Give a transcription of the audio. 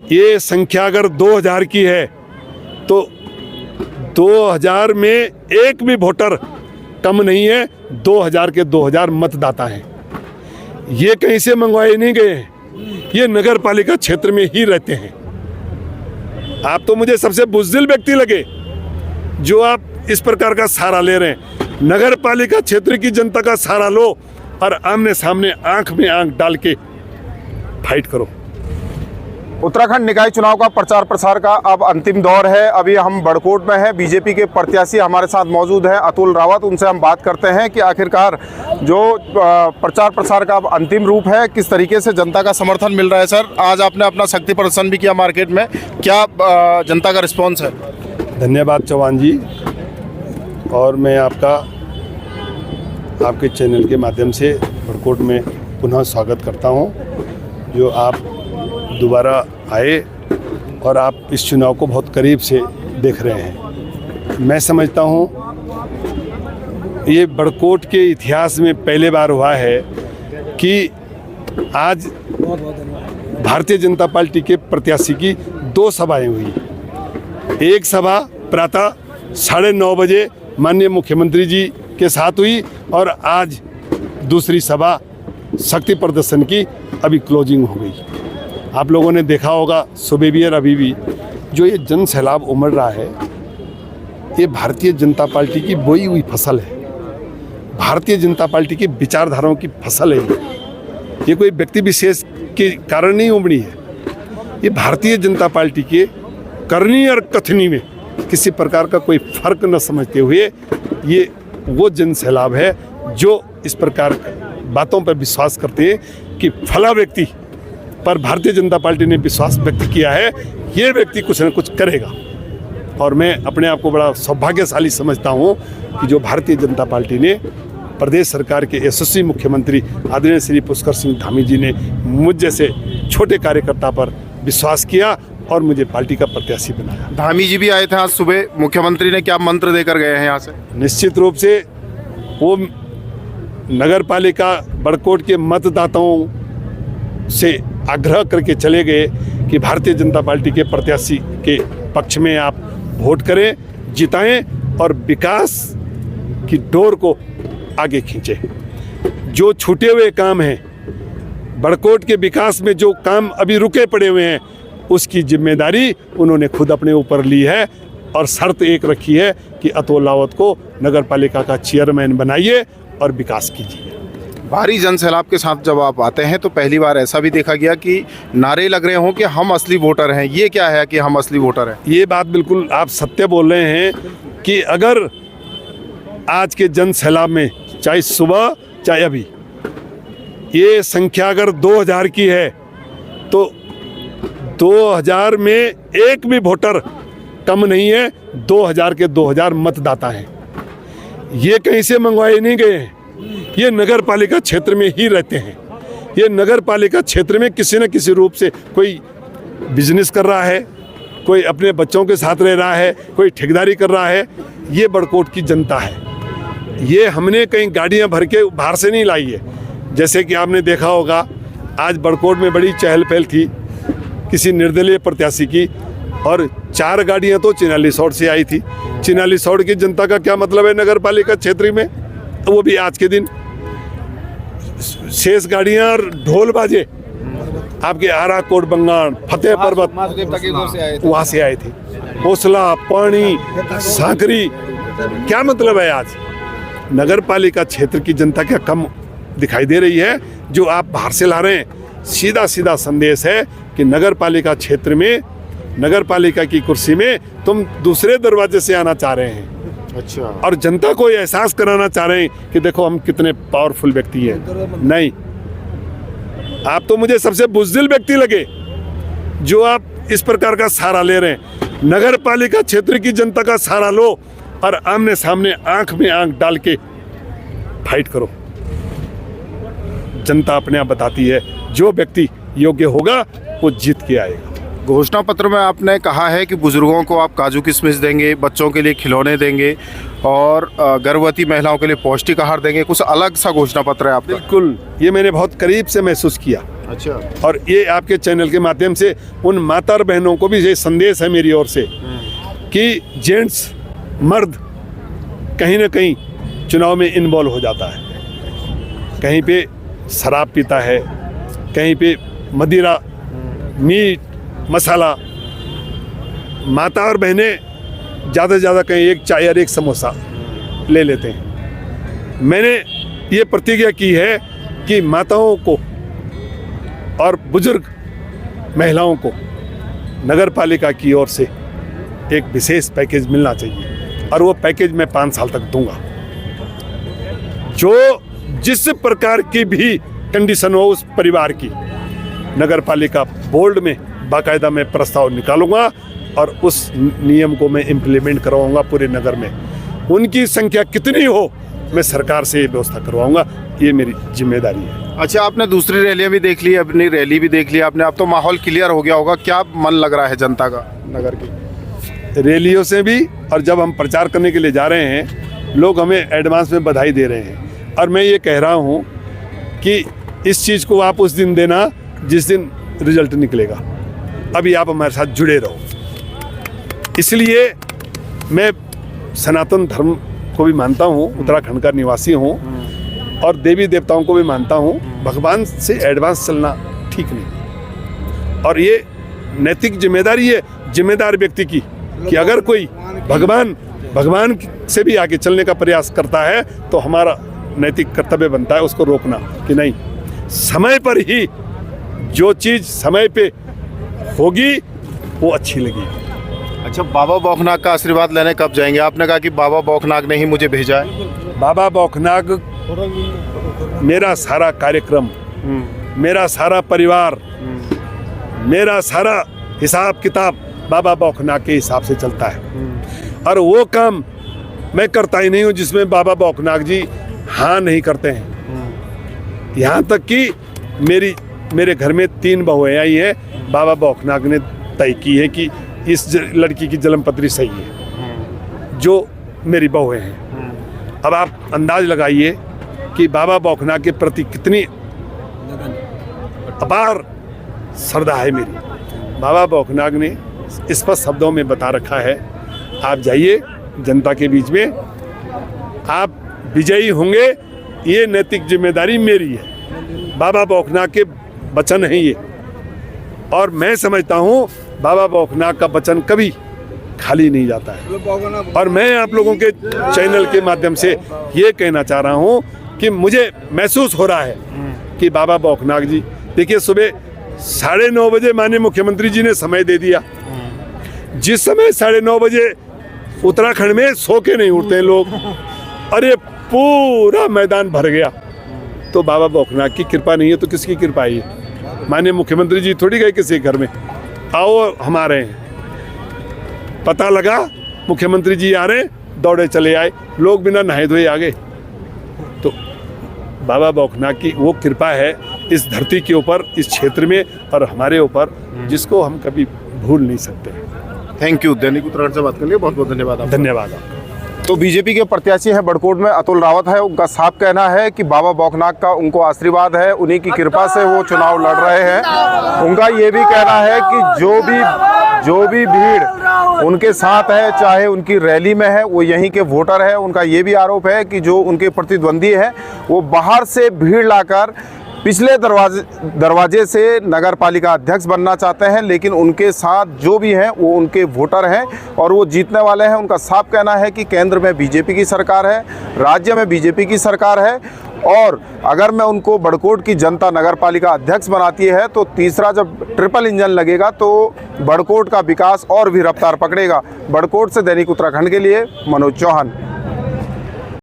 ये संख्या अगर 2000 की है तो 2000 में एक भी वोटर कम नहीं है। 2000 के 2000 मतदाता हैं। ये कहीं से मंगवाए नहीं गए हैं, ये नगर पालिका क्षेत्र में ही रहते हैं। आप तो मुझे सबसे बुज़दिल व्यक्ति लगे जो आप इस प्रकार का सहारा ले रहे हैं। नगर पालिका क्षेत्र की जनता का सहारा लो और आमने सामने आंख में आंख डाल के फाइट करो। उत्तराखंड निकाय चुनाव का प्रचार प्रसार का अब अंतिम दौर है। अभी हम बड़कोट में हैं। बीजेपी के प्रत्याशी हमारे साथ मौजूद हैं, अतुल रावत। उनसे हम बात करते हैं कि आखिरकार जो प्रचार प्रसार का अब अंतिम रूप है, किस तरीके से जनता का समर्थन मिल रहा है। सर, आज आपने अपना शक्ति प्रदर्शन भी किया मार्केट में, क्या जनता का रिस्पॉन्स है? धन्यवाद चौहान जी, और मैं आपके चैनल के माध्यम से बड़कोट में पुनः स्वागत करता हूं। जो आप दोबारा आए और आप इस चुनाव को बहुत करीब से देख रहे हैं। मैं समझता हूं ये बड़कोट के इतिहास में पहले बार हुआ है कि आज भारतीय जनता पार्टी के प्रत्याशी की 2 सभाएं हुई। एक सभा प्रातः 9:30 बजे माननीय मुख्यमंत्री जी के साथ हुई और आज दूसरी सभा शक्ति प्रदर्शन की अभी क्लोजिंग हो गई। आप लोगों ने देखा होगा सुबह भी और अभी भी जो ये जन सैलाब उमड़ रहा है, ये भारतीय जनता पार्टी की बोई हुई फसल है। भारतीय जनता पार्टी की विचारधाराओं की फसल है। ये कोई व्यक्ति विशेष के कारण नहीं उमड़ी है। ये भारतीय जनता पार्टी के करनी और कथनी में किसी प्रकार का कोई फर्क न समझते हुए ये वो जन सैलाब है जो इस प्रकार बातों पर विश्वास करते हैं कि फला व्यक्ति पर भारतीय जनता पार्टी ने विश्वास व्यक्त किया है, ये व्यक्ति कुछ न कुछ करेगा। और मैं अपने आप को बड़ा सौभाग्यशाली समझता हूँ कि जो भारतीय जनता पार्टी ने प्रदेश सरकार के यशस्वी मुख्यमंत्री आदरणीय श्री पुष्कर सिंह धामी जी ने मुझ जैसे छोटे कार्यकर्ता पर विश्वास किया और मुझे पार्टी का प्रत्याशी बनाया। धामी जी भी आए थे आज सुबह, मुख्यमंत्री ने क्या मंत्र देकर गए हैं यहाँ से? निश्चित रूप से वो नगर पालिका बड़कोट के मतदाताओं से आग्रह करके चले गए कि भारतीय जनता पार्टी के प्रत्याशी के पक्ष में आप वोट करें, जिताएं और विकास की डोर को आगे खींचें। जो छूटे हुए काम हैं, बड़कोट के विकास में जो काम अभी रुके पड़े हुए हैं, उसकी जिम्मेदारी उन्होंने खुद अपने ऊपर ली है और शर्त एक रखी है कि अतुल रावत को नगर पालिका का चेयरमैन बनाइए और विकास कीजिए। भारी जन सैलाब के साथ जब आप आते हैं तो पहली बार ऐसा भी देखा गया कि नारे लग रहे हों कि हम असली वोटर हैं। ये क्या है कि हम असली वोटर हैं? ये बात बिल्कुल आप सत्य बोल रहे हैं कि अगर आज के जन सैलाब में, चाहे सुबह चाहे अभी, ये संख्या अगर 2000 की है तो 2000 में एक भी वोटर कम नहीं है। 2000 के 2000 मतदाता हैं। ये कहीं से मंगवाए नहीं गए हैं, ये नगर पालिका क्षेत्र में ही रहते हैं। ये नगर पालिका क्षेत्र में किसी न किसी रूप से कोई बिजनेस कर रहा है, कोई अपने बच्चों के साथ रह रहा है, कोई ठेकेदारी कर रहा है। ये बड़कोट की जनता है। ये हमने कहीं गाड़ियां भर के बाहर से नहीं लाई है। जैसे कि आपने देखा होगा आज बड़कोट में बड़ी चहल पहल थी किसी निर्दलीय प्रत्याशी की, और 4 गाड़ियां तो चिनालीसौड़ से आई थी। चिनालीसौड़ की जनता का क्या मतलब है नगर पालिका क्षेत्र में, तो वो भी आज के दिन शेष गाड़ियां और ढोल बाजे आपके आरा कोट बंगान फतेह पर्वत वहाँ से आए थे। हौसला पानी सांकरी, क्या मतलब है आज नगर पालिका क्षेत्र की जनता क्या कम दिखाई दे रही है जो आप बाहर से ला रहे हैं? सीधा सीधा संदेश है कि नगर पालिका क्षेत्र में, नगर पालिका की कुर्सी में तुम दूसरे दरवाजे से आना चाह रहे हैं। अच्छा। और जनता को ये एहसास कराना चाह रहे हैं कि देखो हम कितने पावरफुल व्यक्ति हैं। नहीं, आप तो मुझे सबसे बुज़दिल व्यक्ति लगे जो आप इस प्रकार का सहारा ले रहे हैं। नगर पालिका क्षेत्र की जनता का सहारा लो और आमने सामने आंख में आंख डाल के फाइट करो। जनता अपने आप बताती है, जो व्यक्ति योग्य होगा वो जीत के आएगा। घोषणा पत्र में आपने कहा है कि बुजुर्गों को आप काजू किशमिश देंगे, बच्चों के लिए खिलौने देंगे और गर्भवती महिलाओं के लिए पौष्टिक आहार देंगे। कुछ अलग सा घोषणा पत्र है आपका। बिल्कुल, ये मैंने बहुत करीब से महसूस किया। अच्छा। और ये आपके चैनल के माध्यम से उन माता और बहनों को भी ये संदेश है मेरी ओर से कि जेंट्स मर्द कहीं ना कहीं चुनाव में इन्वॉल्व हो जाता है, कहीं पे शराब पीता है, कहीं पे मदिरा, मीट, मसाला। माता और बहनें ज़्यादा से ज़्यादा कहीं एक चाय और एक समोसा ले लेते हैं। मैंने ये प्रतिज्ञा की है कि माताओं को और बुजुर्ग महिलाओं को नगर पालिका की ओर से एक विशेष पैकेज मिलना चाहिए और वो पैकेज मैं 5 साल तक दूंगा। जो जिस प्रकार की भी कंडीशन हो उस परिवार की, नगर पालिका बोर्ड में बाकायदा मैं प्रस्ताव निकालूंगा और उस नियम को मैं इम्प्लीमेंट करवाऊंगा पूरे नगर में। उनकी संख्या कितनी हो मैं सरकार से ये व्यवस्था करवाऊंगा, ये मेरी जिम्मेदारी है। अच्छा, आपने दूसरी रैलियां भी देख ली, अपनी रैली भी देख ली आपने, अब तो माहौल क्लियर हो गया होगा। क्या मन लग रहा है जनता का नगर की रैलियों से भी? और जब हम प्रचार करने के लिए जा रहे हैं, लोग हमें एडवांस में बधाई दे रहे हैं और मैं ये कह रहा हूँ कि इस चीज़ को आप उस दिन देना जिस दिन रिजल्ट निकलेगा। अभी आप हमारे साथ जुड़े रहो। इसलिए मैं सनातन धर्म को भी मानता हूँ, उत्तराखंड का निवासी हूँ और देवी देवताओं को भी मानता हूँ। भगवान से एडवांस चलना ठीक नहीं और ये नैतिक जिम्मेदारी है जिम्मेदार व्यक्ति की कि अगर कोई भगवान से भी आगे चलने का प्रयास करता है तो हमारा नैतिक कर्तव्य बनता है उसको रोकना कि नहीं, समय पर ही जो चीज़ समय पे होगी वो अच्छी लगेगी। अच्छा, बाबा बौखनाग का आशीर्वाद लेने कब जाएंगे? आपने कहा कि बाबा बौखनाग ने ही मुझे भेजा है। बाबा बौखनाग मेरा सारा कार्यक्रम, मेरा सारा परिवार, मेरा सारा हिसाब किताब बाबा बौखनाग के हिसाब से चलता है और वो काम मैं करता ही नहीं हूँ जिसमें बाबा बौखनाग जी हाँ नहीं करते हैं। यहाँ तक कि मेरे घर में 3 बहुएं आई हैं, बाबा बौखनाग ने तय की है कि इस लड़की की जन्मपत्री सही है, जो मेरी बहुएं हैं। अब आप अंदाज लगाइए कि बाबा बौखनाग के प्रति कितनी अपार श्रद्धा है मेरी। बाबा बौखनाग ने स्पष्ट शब्दों में बता रखा है, आप जाइए जनता के बीच में, आप विजयी होंगे, ये नैतिक जिम्मेदारी मेरी है। बाबा बौखनाग के वचन हैं ये और मैं समझता हूँ बाबा बौखनाग का वचन कभी खाली नहीं जाता है। और मैं आप लोगों के चैनल के माध्यम से ये कहना चाह रहा हूँ कि मुझे महसूस हो रहा है कि बाबा बौखनाग जी, देखिए सुबह 9:30 बजे माननीय मुख्यमंत्री जी ने समय दे दिया। जिस समय 9:30 बजे उत्तराखंड में सो के नहीं उठते हैं लोग, अरे पूरा मैदान भर गया। तो बाबा बौखनाग की कृपा नहीं है तो किसकी कृपा है? माननीय मुख्यमंत्री जी थोड़ी गए किसी घर में, आओ हम आ रहे हैं, पता लगा मुख्यमंत्री जी आ रहे हैं, दौड़े चले आए, लोग बिना नहाए धोए आ गए। तो बाबा बौखनाग की वो कृपा है इस धरती के ऊपर, इस क्षेत्र में और हमारे ऊपर, जिसको हम कभी भूल नहीं सकते। Thank you. दैनिक उत्तराखंड से बात करने के लिए बहुत बहुत धन्यवाद। धन्यवाद। तो बीजेपी के प्रत्याशी हैं बड़कोट में अतुल रावत है, उनका साफ कहना है कि बाबा बौखनाग का उनको आशीर्वाद है, उन्हीं की कृपा से वो चुनाव लड़ रहे हैं। उनका ये भी कहना है कि जो भी भीड़ उनके साथ है, चाहे उनकी रैली में है, वो यहीं के वोटर है। उनका ये भी आरोप है कि जो उनके प्रतिद्वंदी है वो बाहर से भीड़ लाकर पिछले दरवाजे से नगर पालिका अध्यक्ष बनना चाहते हैं, लेकिन उनके साथ जो भी हैं वो उनके वोटर हैं और वो जीतने वाले हैं। उनका साफ कहना है कि केंद्र में बीजेपी की सरकार है, राज्य में बीजेपी की सरकार है और अगर मैं उनको बड़कोट की जनता नगर पालिका अध्यक्ष बनाती है तो तीसरा जब ट्रिपल इंजन लगेगा तो बड़कोट का विकास और भी रफ्तार पकड़ेगा। बड़कोट से दैनिक उत्तराखंड के लिए मनोज चौहान।